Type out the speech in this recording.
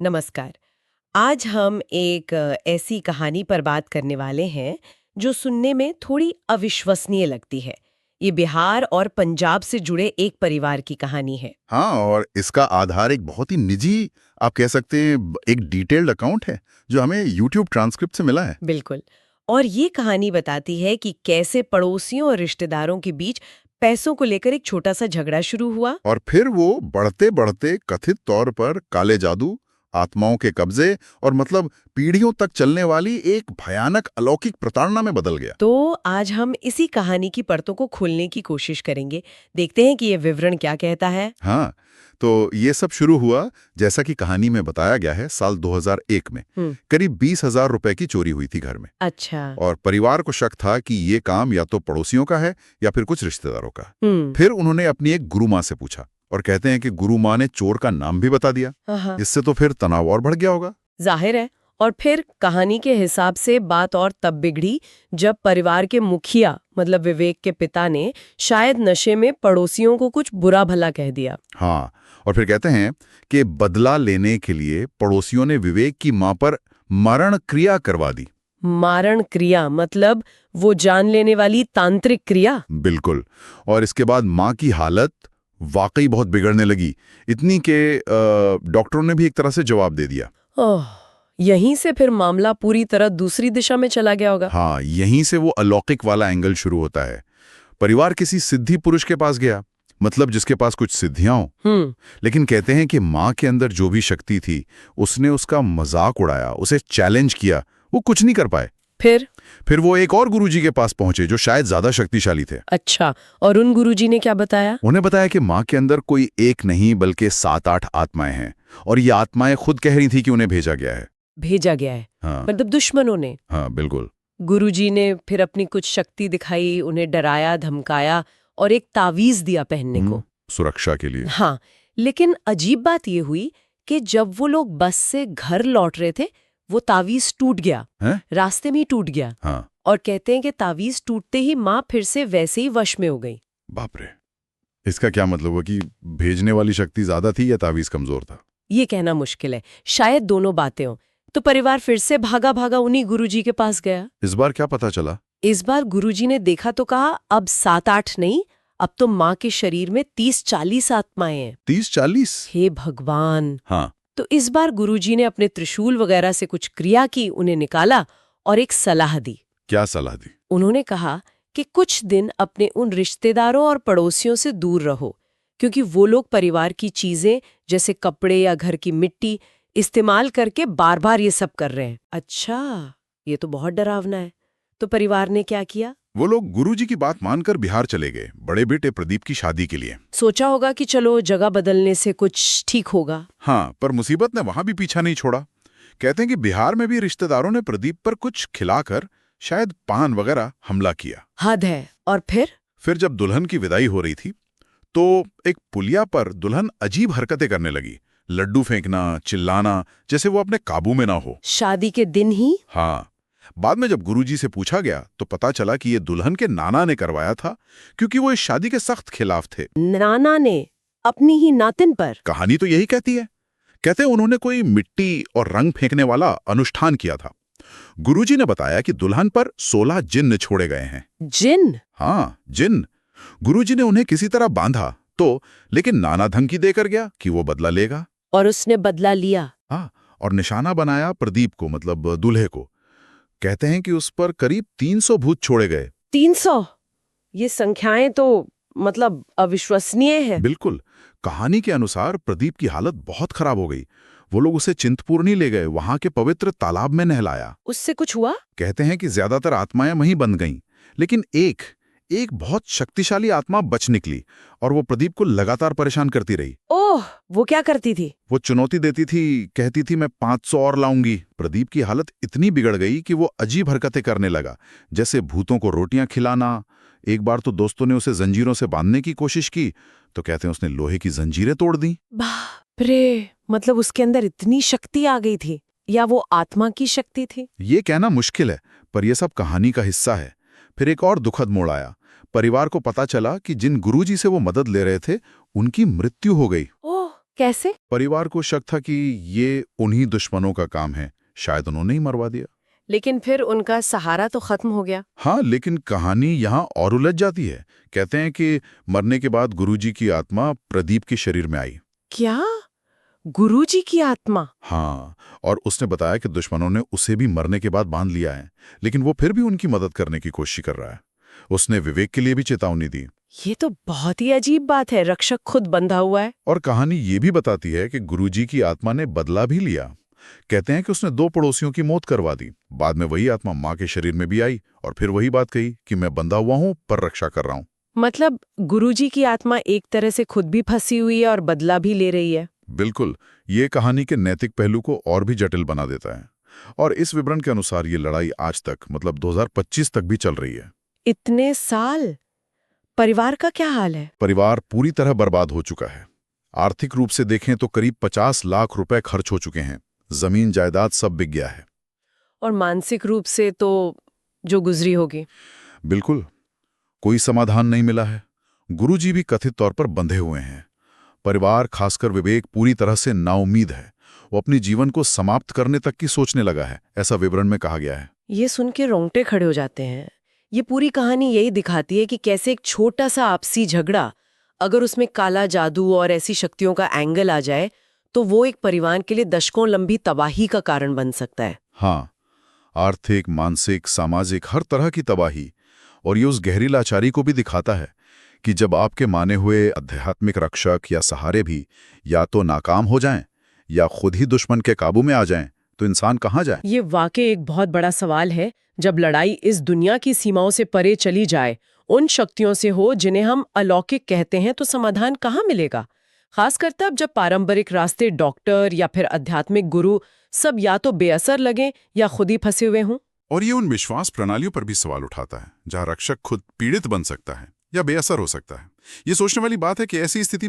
नमस्कार। आज हम एक ऐसी कहानी पर बात करने वाले हैं जो सुनने में थोड़ी अविश्वसनीय लगती है। ये बिहार और पंजाब से जुड़े एक परिवार की कहानी है। हाँ, और इसका आधार एक बहुत ही निजी, आप कह सकते हैं, एक डिटेल्ड अकाउंट है जो हमें यूट्यूब ट्रांसक्रिप्ट से मिला है। बिल्कुल। और ये कहानी बताती है कि कैसे पड़ोसियों और रिश्तेदारों के बीच पैसों को लेकर एक छोटा सा झगड़ा शुरू हुआ। और फिर वो बढ़ते बढ़ते कथित तौर पर काले जादू, आत्माओं के कब्जे और मतलब पीढ़ियों तक चलने वाली एक भयानक अलौकिक प्रताड़ना में बदल गया। तो आज हम इसी कहानी की परतों को खोलने की कोशिश करेंगे। देखते हैं कि ये विवरण क्या कहता है। हाँ, तो ये सब शुरू हुआ, जैसा कि कहानी में बताया गया है, साल 2001 में। करीब 20,000 रुपए की चोरी हुई थी घर में। अच्छा। और परिवार को शक था कि ये काम या तो पड़ोसियों का है या फिर कुछ रिश्तेदारों का। हम्म। फिर उन्होंने अपनी एक गुरु माँ से पूछा और कहते हैं कि गुरु माँ ने चोर का नाम भी बता दिया। हाँ। इससे तो फिर तनाव और बढ़ गया होगा। जाहिर है। और फिर कहानी के हिसाब से बात और तब बिगड़ी जब परिवार के मुखिया मतलब विवेक के पिता ने शायद नशे में पड़ोसियों को कुछ बुरा भला कह दिया। हाँ, और फिर कहते हैं कि बदला लेने के लिए पड़ोसियों ने विवेक की माँ पर मारण क्रिया करवा दी। मारण क्रिया मतलब वो जान लेने वाली तांत्रिक क्रिया। बिल्कुल। और इसके बाद माँ की हालत वाकई बहुत बिगड़ने लगी, इतनी कि डॉक्टरों ने भी एक तरह से जवाब दे दिया। ओह, यहीं से फिर मामला पूरी तरह दूसरी दिशा में चला गया होगा। हाँ, यहीं से वो अलौकिक वाला एंगल शुरू होता है। परिवार किसी सिद्धि पुरुष के पास गया, मतलब जिसके पास कुछ सिद्धियां हो। लेकिन कहते हैं कि माँ के अंदर जो भी शक्ति थी, उसने उसका मजाक उड़ाया, उसे चैलेंज किया। वो कुछ नहीं कर पाए। फिर वो एक और गुरुजी के पास पहुंचे जो शायद ज्यादा शक्तिशाली थे। अच्छा, और उन गुरुजी ने क्या बताया? उन्हें बताया कि माँ के अंदर कोई एक नहीं बल्कि 7-8 आत्माएं हैं, और ये आत्माएं खुद कह रही थी कि उन्हें भेजा गया है। भेजा गया है? हाँ, मतलब दुश्मनों ने? हाँ बिल्कुल। गुरुजी ने फिर अपनी कुछ शक्ति दिखाई, उन्हें डराया धमकाया और एक तावीज दिया पहनने को, सुरक्षा के लिए। हाँ। लेकिन अजीब बात ये हुई कि जब वो लोग बस से घर लौट रहे थे, वो तावीज टूट गया है? रास्ते में ही टूट गया। हाँ। और कहते हैं कि तावीज टूटते ही माँ फिर से वैसे ही वश में हो गई। बाप रे, इसका क्या मतलब हुआ कि भेजने वाली शक्ति ज्यादा थी या तावीज कमजोर था? ये कहना मुश्किल है, शायद दोनों बातें हों। तो परिवार फिर से भागा भागा उन्हीं गुरुजी के पास गया। इस बार क्या पता चला? इस बार गुरुजी ने देखा तो कहा अब 7-8 नहीं, अब तो माँ के शरीर में 30-40 आत्माएं हैं। 30-40? हे भगवान। हाँ। तो इस बार गुरुजी ने अपने त्रिशूल वगैरह से कुछ क्रिया की, उन्हें निकाला और एक सलाह दी। क्या सलाह दी? उन्होंने कहा कि कुछ दिन अपने उन रिश्तेदारों और पड़ोसियों से दूर रहो, क्योंकि वो लोग परिवार की चीजें जैसे कपड़े या घर की मिट्टी इस्तेमाल करके बार बार ये सब कर रहे हैं। अच्छा, ये तो बहुत डरावना है। तो परिवार ने क्या किया? वो लोग गुरुजी की बात मानकर बिहार चले गए, बड़े बेटे प्रदीप की शादी के लिए। सोचा होगा कि चलो जगह बदलने से कुछ ठीक होगा। हाँ, पर मुसीबत ने वहां भी पीछा नहीं छोड़ा। कहते हैं कि बिहार में भी रिश्तेदारों ने प्रदीप पर कुछ खिलाकर, शायद पान वगैरह, हमला किया। हद है। और फिर जब दुल्हन की विदाई हो रही थी तो एक पुलिया पर दुल्हन अजीब हरकतें करने लगी, लड्डू फेंकना, चिल्लाना, जैसे वो अपने काबू में ना हो। शादी के दिन ही? हाँ। बाद में जब गुरुजी से पूछा गया तो पता चला कि ये दुल्हन के नाना ने करवाया था, क्योंकि वो इस शादी के सख्त खिलाफ थे। नाना ने अपनी ही नातिन पर? कहानी तो यही कहती है। कहते हैं उन्होंने कोई मिट्टी और रंग फेंकने वाला अनुष्ठान किया था। गुरुजी ने बताया कि दुल्हन पर 16 जिन्न छोड़े गए हैं। जिन? हाँ, जिन्न। गुरुजी ने उन्हें किसी तरह बांधा तो, लेकिन नाना धमकी देकर गया कि वो बदला लेगा। और उसने बदला लिया? हाँ, और निशाना बनाया प्रदीप को, मतलब दूल्हे को। कहते हैं कि उस पर करीब 300 भूत छोड़े गए। 300? ये संख्याएं तो मतलब अविश्वसनीय है। बिल्कुल। कहानी के अनुसार प्रदीप की हालत बहुत खराब हो गई। वो लोग उसे चिंतपूर्णी ले गए, वहां के पवित्र तालाब में नहलाया। उससे कुछ हुआ? कहते हैं कि ज्यादातर आत्माएं वहीं बंद गईं, लेकिन एक बहुत शक्तिशाली आत्मा बच निकली और वो प्रदीप को लगातार परेशान करती रही। ओह, वो क्या करती थी? वो चुनौती देती थी, कहती थी मैं 500 और लाऊंगी। प्रदीप की हालत इतनी बिगड़ गई कि वो अजीब हरकतें करने लगा, जैसे भूतों को रोटियां खिलाना। एक बार तो दोस्तों ने उसे जंजीरों से बांधने की कोशिश की तो कहते हैं उसने लोहे की जंजीरें तोड़ दी। बाप रे, मतलब उसके अंदर इतनी शक्ति आ गई थी, या वो आत्मा की शक्ति थी? ये कहना मुश्किल है, पर यह सब कहानी का हिस्सा है। फिर एक और दुखद मोड़ आया। परिवार को पता चला कि जिन गुरुजी से वो मदद ले रहे थे, उनकी मृत्यु हो गई। ओह, कैसे? परिवार को शक था कि ये उन्हीं दुश्मनों का काम है, शायद उन्होंने ही मरवा दिया। लेकिन फिर उनका सहारा तो खत्म हो गया। हाँ, लेकिन कहानी यहाँ और उलझ जाती है। कहते हैं कि मरने के बाद गुरुजी की आत्मा प्रदीप के शरीर में आई। क्या? गुरुजी की आत्मा? हाँ, और उसने बताया कि दुश्मनों ने उसे भी मरने के बाद बांध लिया है, लेकिन वो फिर भी उनकी मदद करने की कोशिश कर रहा है। उसने विवेक के लिए भी चेतावनी दी। ये तो बहुत ही अजीब बात है, रक्षक खुद बंधा हुआ है। और कहानी ये भी बताती है कि गुरुजी की आत्मा ने बदला भी लिया। कहते हैं कि उसने 2 पड़ोसियों की मौत करवा दी। बाद में वही आत्मा माँ के शरीर में भी आई और फिर वही बात कही कि मैं बंधा हुआ हूँ पर रक्षा कर रहा हूँ। मतलब गुरुजी की आत्मा एक तरह से खुद भी फंसी हुई है और बदला भी ले रही है। बिल्कुल, ये कहानी के नैतिक पहलू को और भी जटिल बना देता है। और इस विवरण के अनुसार ये लड़ाई आज तक, मतलब 2025 तक भी चल रही है। इतने साल? परिवार का क्या हाल है? परिवार पूरी तरह बर्बाद हो चुका है। आर्थिक रूप से देखें तो करीब 50 लाख रुपए खर्च हो चुके हैं। जमीन जायदाद सब बिक गया है। और मानसिक रूप से तो जो गुजरी होगी। बिल्कुल, कोई समाधान नहीं मिला है। गुरुजी भी कथित तौर पर बंधे हुए हैं। परिवार, खासकर विवेक, पूरी तरह से नाउम्मीद है। वो अपने जीवन को समाप्त करने तक की सोचने लगा है, ऐसा विवरण में कहा गया है। ये सुन के रोंगटे खड़े हो जाते हैं। ये पूरी कहानी यही दिखाती है कि कैसे एक छोटा सा आपसी झगड़ा, अगर उसमें काला जादू और ऐसी शक्तियों का एंगल आ जाए, तो वो एक परिवार के लिए दशकों लंबी तबाही का कारण बन सकता है। हाँ, आर्थिक, मानसिक, सामाजिक, हर तरह की तबाही। और ये उस गहरी लाचारी को भी दिखाता है कि जब आपके माने हुए आध्यात्मिक रक्षक या सहारे भी या तो नाकाम हो जाएं या खुद ही दुश्मन के काबू में आ जाएं, तो इंसान कहाँ जाए? ये वाकई एक बहुत बड़ा सवाल है। जब लड़ाई इस दुनिया की सीमाओं से परे चली जाए, उन शक्तियों से हो जिन्हें हम अलौकिक कहते हैं, तो समाधान कहाँ मिलेगा? खासकर तब जब पारंपरिक रास्ते, डॉक्टर या फिर आध्यात्मिक गुरु सब या तो बेअसर लगे या खुद ही फंसे हुए हों। और ये उन विश्वास प्रणालियों पर भी सवाल उठाता है जहां रक्षक खुद पीड़ित बन सकता है या बेअसर हो सकता है। ये सोचने वाली बात है कि ऐसी स्थिति में